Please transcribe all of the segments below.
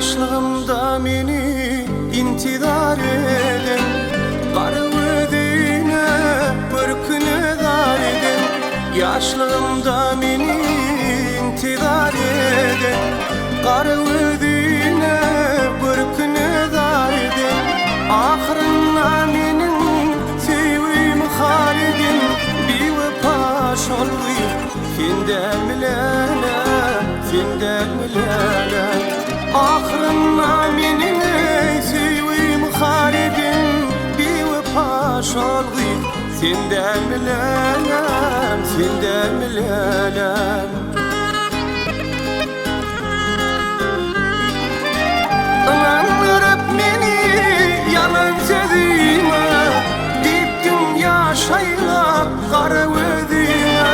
Yaşlığımda meni intizar edin, garıvıdine bir küne dar edin. Yaşlığımda meni intizar edin, garıvıdine bir küne dar edin. Ahırına menin sevim halidin, bir paş olgıyım senden bilele, senden bilele. Ahırına menin sevim halidin, bir paş olgıyım senden bilele, senden bilele. Anandırıp beni yalan sözüme, diptin yaşayla garıvıdine.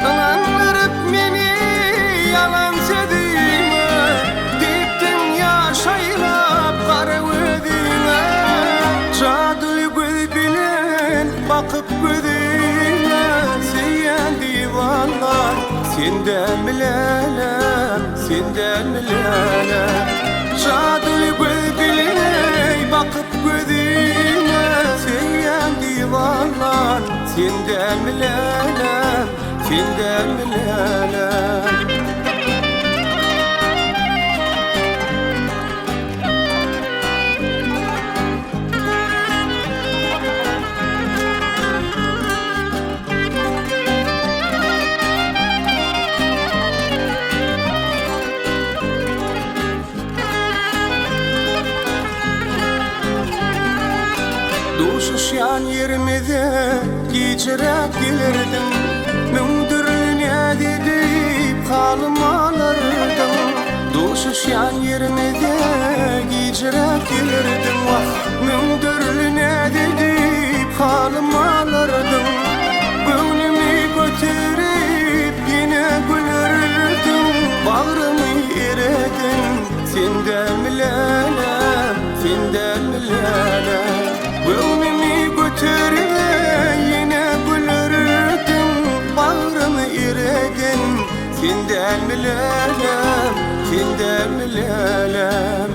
Anandırıp beni yalan sözüme, diptin yaşayla garıvıdine. Cadılı göz bilen bakıp gözüne, seyen divanlar senden bilelem, senden bilelem. Cadılı göz bilen bakıp gözüne, seyen divanlar senden bilelem, senden bilelem. Duşuşyan yerimize geçerek gelirdim, mündürlüğüne deyip halim alırdım. Duşuşyan yerimize geçerek gelirdim, mündürlüğüne deyip halim alırdım. Gönlümü götürüp yine gülürdüm, bağrımı eredin senden bilelem, senden bilelem. Gönlümü götürüp yine gülürdüm, bağrımı eredin senden bilelem, senden bilelem.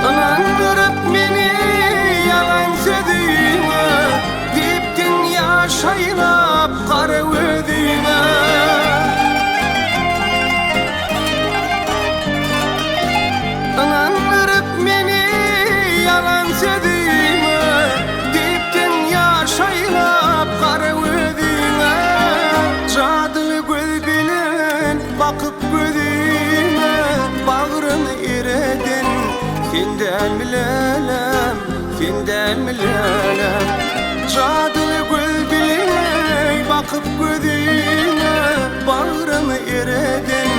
Anandırıp beni yalan sözüme, diptin yaşayla garıvıdine. Anandırıp beni yalan sözüme, diptin yaşayla garıvıdine. Cadılı göz bilen bakıp gözüne, bağrımı eredin senden bilelem, senden bilelem. Cadılı göz bilen bakıp gözüne, bağrımı eredin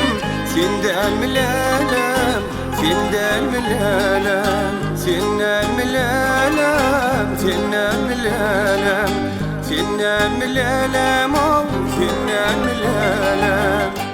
senden bilelem, senden bilelem, senden bilelem, senden bilelem, senden bilelem, oh senden bilelem.